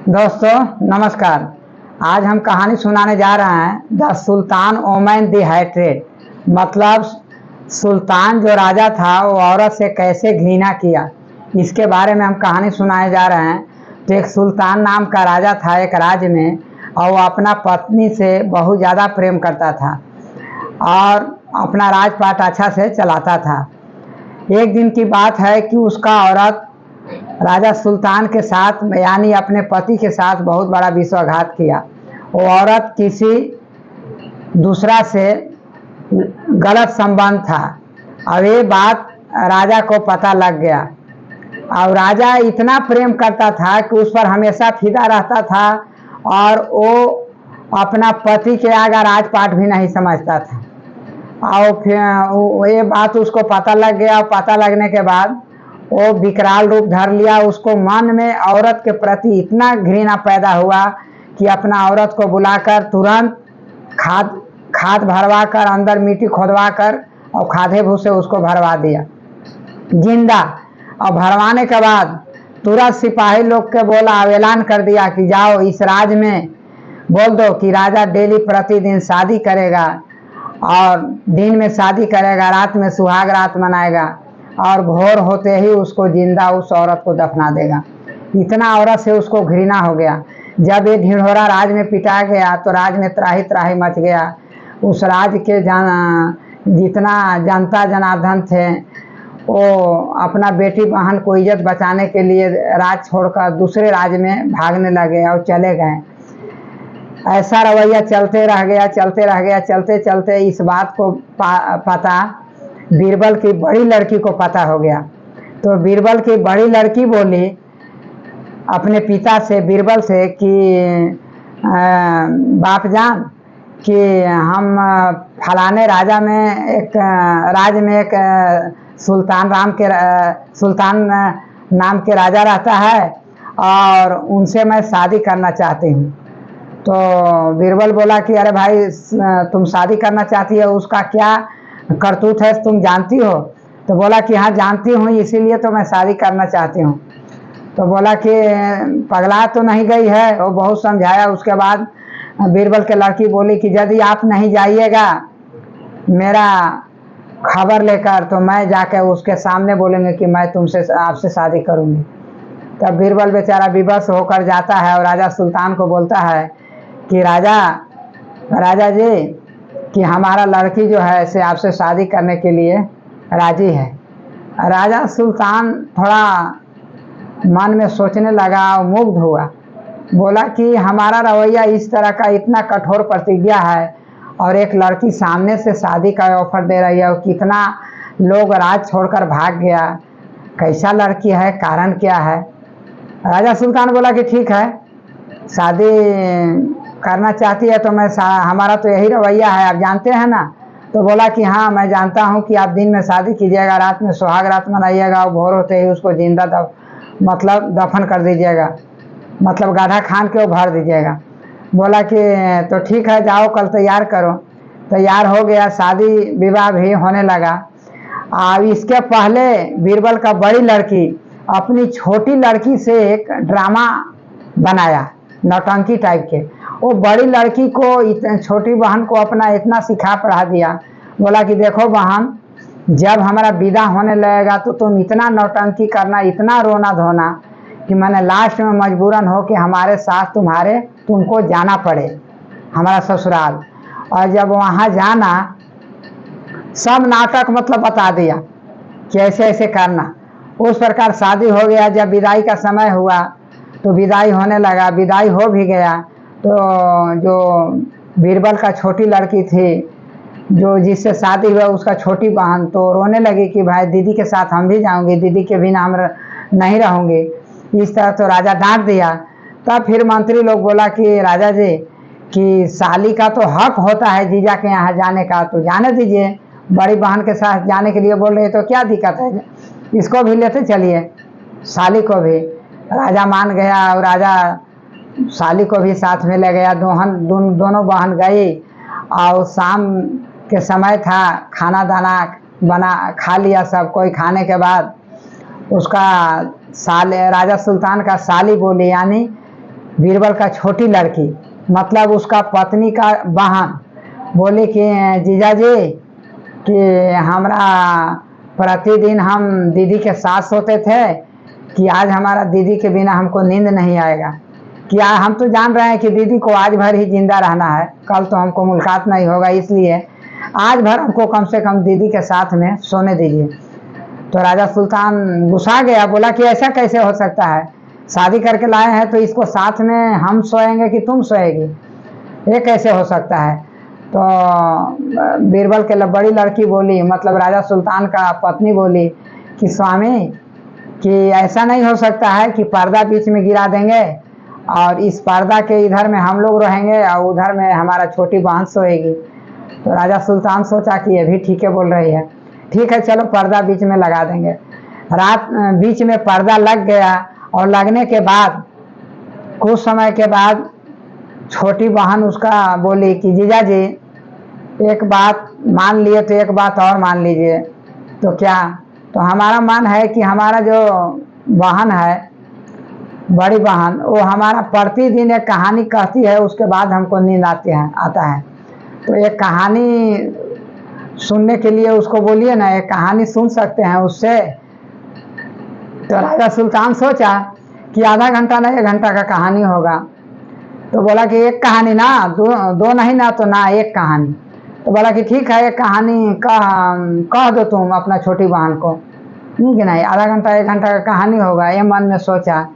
दोस्तों नमस्कार। आज हम कहानी सुनाने जा रहे हैं the sultan woman the hatred. मतलब सुल्तान जो राजा था वो औरत से कैसे घृणा किया, इसके बारे में हम कहानी सुनाने जा रहे हैं। तो एक सुल्तान नाम का राजा था एक राज्य में, और वो अपना पत्नी से बहुत ज़्यादा प्रेम करता था और अपना राजपाट अच्छा से चलाता था। एक दिन की बात है कि उसका औरत राजा सुल्तान के साथ यानी अपने पति के साथ बहुत बड़ा विश्वासघात किया। वो औरत किसी दूसरा से गलत संबंध था और ये बात राजा को पता लग गया। और राजा इतना प्रेम करता था कि उस पर हमेशा फिदा रहता था और वो अपना पति के आगे राजपाट भी नहीं समझता था। और फिर ये बात उसको पता लग गया। और पता लगने के बाद वो विकराल रूप धर लिया। उसको मन में औरत के प्रति इतना घृणा पैदा हुआ कि अपना औरत को बुलाकर तुरंत खाद भरवा कर, अंदर मिट्टी खोदवा कर और खादे भूसे उसको भरवा दिया जिंदा। और भरवाने के बाद तुरंत सिपाही लोग के बोला, ऐलान कर दिया कि जाओ इस राज में बोल दो कि राजा डेली प्रतिदिन शादी करेगा और दिन में शादी करेगा, रात में सुहाग रात मनाएगा और भोर होते ही उसको जिंदा उस औरत को दफना देगा। इतना औरत से उसको घृणा हो गया। जब ये ढिढोरा राज में पिटा गया तो राज में त्राही त्राही मच गया। उस राज के जितना जनता जनार्दन थे वो अपना बेटी बहन को इज्जत बचाने के लिए राज छोड़कर दूसरे राज्य में भागने लगे और चले गए। ऐसा रवैया चलते रह गया। चलते चलते इस बात को पता बीरबल की बड़ी लड़की को पता हो गया। तो बीरबल की बड़ी लड़की बोली अपने पिता से, बीरबल से कि बाप जान कि हम फलाने राजा में एक सुल्तान नाम के राजा रहता है और उनसे मैं शादी करना चाहती हूँ। तो बीरबल बोला कि अरे भाई तुम शादी करना चाहती है, उसका क्या करतूत है तुम जानती हो? तो बोला कि हाँ जानती हूँ, इसीलिए तो मैं शादी करना चाहती हूँ। तो बोला कि पगला तो नहीं गई है? वो बहुत समझाया। उसके बाद बीरबल के लड़की बोली कि यदि आप नहीं जाइएगा मेरा खबर लेकर तो मैं जाकर उसके सामने बोलेंगे कि मैं आपसे शादी करूँगी। तब बीरबल बेचारा विवश होकर जाता है और राजा सुल्तान को बोलता है कि राजा जी कि हमारा लड़की जो है से आपसे शादी करने के लिए राजी है। राजा सुल्तान थोड़ा मन में सोचने लगा और मुग्ध हुआ। बोला कि हमारा रवैया इस तरह का इतना कठोर प्रतिज्ञा है और एक लड़की सामने से शादी का ऑफर दे रही है और कितना लोग राज छोड़कर भाग गया, कैसा लड़की है, कारण क्या है? राजा सुल्तान बोला कि ठीक है, शादी करना चाहती है तो हमारा तो यही रवैया है, आप जानते हैं ना। तो बोला कि हाँ मैं जानता हूँ कि आप दिन में शादी कीजिएगा, रात में सुहाग रात मनाइएगा और भोर होते ही उसको जिंदा दफन कर दीजिएगा, मतलब गाढ़ा खान के वो भर दीजिएगा। बोला कि तो ठीक है, जाओ कल तैयार करो। तैयार हो गया, शादी विवाह भी होने लगा। और इसके पहले बीरबल का बड़ी लड़की अपनी छोटी लड़की से एक ड्रामा बनाया, नौटंकी टाइप के। वो बड़ी लड़की को छोटी बहन को अपना इतना सिखा पढ़ा दिया। बोला कि देखो बहन, जब हमारा विदा होने लगेगा तो तुम इतना नौटंकी करना, इतना रोना धोना कि मैंने लास्ट में मजबूरन हो कि हमारे साथ तुमको जाना पड़े हमारा ससुराल। और जब वहाँ जाना सब नाटक मतलब बता दिया कि ऐसे ऐसे करना। उस प्रकार शादी हो गया। जब विदाई का समय हुआ तो विदाई होने लगा, विदाई हो भी गया। तो जो बीरबल का छोटी लड़की थी जो जिससे शादी हुआ उसका छोटी बहन तो रोने लगी कि भाई दीदी के साथ हम भी जाऊंगी, दीदी के बिना हम नहीं रहूँगी। इस तरह तो राजा डांट दिया। तब फिर मंत्री लोग बोला कि राजा जी कि साली का तो हक होता है जीजा के यहाँ जाने का, तो जाने दीजिए, बड़ी बहन के साथ जाने के लिए बोल रहे तो क्या दिक्कत है, इसको भी लेते चलिए, साली को भी। राजा मान गया और राजा साली को भी साथ में ले गया। दोनों बहन गई और शाम के समय था, खाना दाना खा लिया सब कोई। खाने के बाद उसका राजा सुल्तान का साली बोली, यानी बीरबल का छोटी लड़की मतलब उसका पत्नी का बहन बोले कि जीजा जी कि हमरा प्रतिदिन हम दीदी के साथ सोते थे कि आज हमारा दीदी के बिना हमको नींद नहीं आएगा। क्या हम तो जान रहे हैं कि दीदी को आज भर ही जिंदा रहना है, कल तो हमको मुलाकात नहीं होगा, इसलिए आज भर हमको कम से कम दीदी के साथ में सोने दीजिए। तो राजा सुल्तान गुस्सा गया, बोला कि ऐसा कैसे हो सकता है, शादी करके लाए हैं तो इसको साथ में हम सोएंगे कि तुम सोएगी, ये कैसे हो सकता है। तो बीरबल के बड़ी लड़की बोली मतलब राजा सुल्तान का पत्नी बोली कि स्वामी कि ऐसा नहीं हो सकता है कि पर्दा बीच में गिरा देंगे और इस पर्दा के इधर में हम लोग रहेंगे और उधर में हमारा छोटी बहन सोएगी। तो राजा सुल्तान सोचा कि ये भी ठीक है बोल रही है, ठीक है चलो पर्दा बीच में लगा देंगे। रात बीच में पर्दा लग गया और लगने के बाद कुछ समय के बाद छोटी बहन उसका बोली कि जीजा जी एक बात मान लिए तो एक बात और मान लीजिए। तो क्या? तो हमारा मन है कि हमारा जो बहन है बड़ी बहन वो हमारा प्रतिदिन एक कहानी कहती है, उसके बाद हमको नींद आता है। तो एक कहानी सुनने के लिए उसको बोलिए ना, एक कहानी सुन सकते हैं उससे। तो राजा सुल्तान सोचा कि आधा घंटा ना 1 घंटा का कहानी होगा। तो बोला कि एक कहानी ना दो नहीं ना तो ना एक कहानी। तो बोला कि ठीक है एक कहानी कह दो तुम अपना छोटी बहन को। नहीं कि नहीं, आधा घंटा 1 घंटा का कहानी होगा, ये मन में सोचा।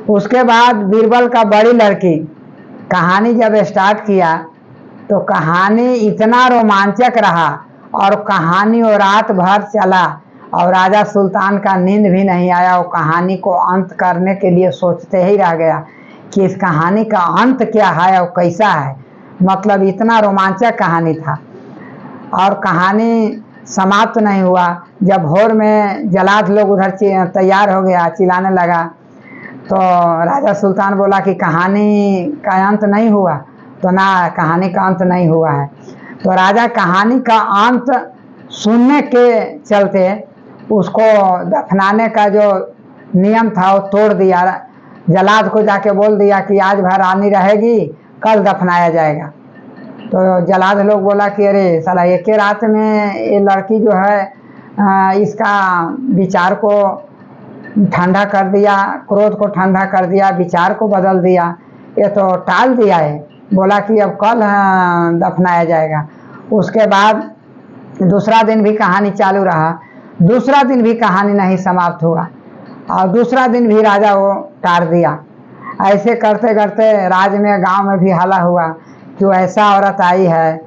उसके बाद बीरबल का बड़ी लड़की कहानी जब स्टार्ट किया तो कहानी इतना रोमांचक रहा और कहानी वो रात भर चला और राजा सुल्तान का नींद भी नहीं आया। वो कहानी को अंत करने के लिए सोचते ही रह गया कि इस कहानी का अंत क्या है और कैसा है, मतलब इतना रोमांचक कहानी था। और कहानी समाप्त नहीं हुआ। जब भोर में जल्लाद लोग उधर तैयार हो गया, चिल्लाने लगा, तो राजा सुल्तान बोला कि कहानी का अंत नहीं हुआ। तो ना, कहानी का अंत नहीं हुआ है। तो राजा कहानी का अंत सुनने के चलते उसको दफनाने का जो नियम था वो तोड़ दिया। जल्लाद को जाके बोल दिया कि आज भर रानी रहेगी, कल दफनाया जाएगा। तो जल्लाद लोग बोला कि अरे साला एक ही रात में ये लड़की जो है इसका विचार को ठंडा कर दिया, क्रोध को ठंडा कर दिया, विचार को बदल दिया, ये तो टाल दिया है। बोला कि अब कल दफनाया जाएगा। उसके बाद दूसरा दिन भी कहानी चालू रहा, दूसरा दिन भी कहानी नहीं समाप्त हुआ और दूसरा दिन भी राजा वो टार दिया। ऐसे करते करते राज में गांव में भी हल्ला हुआ कि ऐसा औरत आई है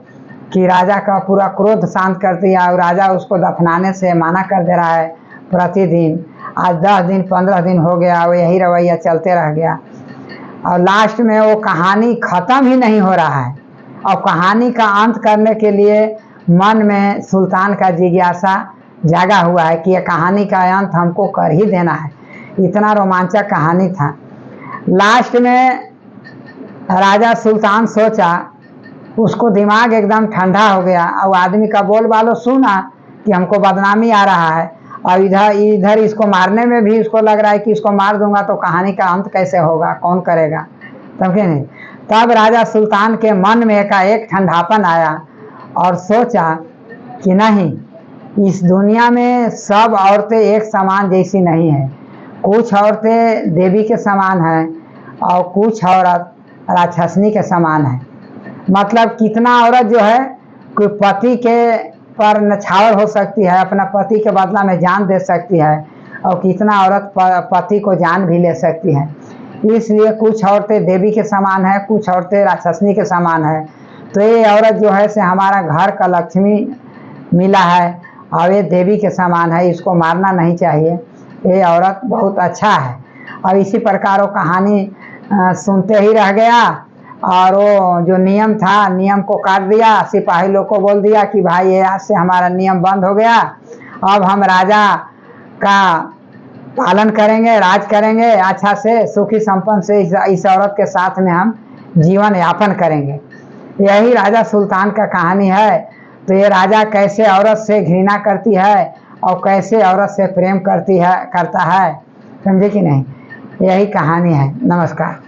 कि राजा का पूरा क्रोध शांत कर दिया और राजा उसको दफनाने से मना कर दे रहा है प्रतिदिन। आज 10 दिन 15 दिन हो गया, वो यही रवैया चलते रह गया और लास्ट में वो कहानी ख़त्म ही नहीं हो रहा है। और कहानी का अंत करने के लिए मन में सुल्तान का जिज्ञासा जागा हुआ है कि ये कहानी का अंत हमको कर ही देना है। इतना रोमांचक कहानी था। लास्ट में राजा सुल्तान सोचा, उसको दिमाग एकदम ठंडा हो गया और आदमी का बोल बालो सुना कि हमको बदनामी आ रहा है और इधर इसको मारने में भी उसको लग रहा है कि इसको मार दूंगा तो कहानी का अंत कैसे होगा, कौन करेगा, समझे नहीं। तब राजा सुल्तान के मन में एकाएक ठंडापन आया और सोचा कि नहीं, इस दुनिया में सब औरतें एक समान जैसी नहीं है। कुछ औरतें देवी के समान हैं और कुछ औरत राक्षसनी के समान है। मतलब कितना औरत जो है कोई पति के पर नछावर हो सकती है, अपना पति के बदला में जान दे सकती है और कितना औरत पति को जान भी ले सकती है। इसलिए कुछ औरतें देवी के समान है, कुछ औरतें राक्षसनी के समान है। तो ये औरत जो है से हमारा घर का लक्ष्मी मिला है और ये देवी के समान है, इसको मारना नहीं चाहिए, ये औरत बहुत अच्छा है। और इसी प्रकार वो कहानी सुनते ही रह गया और वो जो नियम था नियम को काट दिया। सिपाही लोग को बोल दिया कि भाई ये आज से हमारा नियम बंद हो गया, अब हम राजा का पालन करेंगे, राज करेंगे अच्छा से, सुखी संपन्न से इस औरत के साथ में हम जीवन यापन करेंगे। यही राजा सुल्तान का कहानी है। तो ये राजा कैसे औरत से घृणा करती है और कैसे औरत से प्रेम करता है, समझे कि नहीं, यही कहानी है। नमस्कार।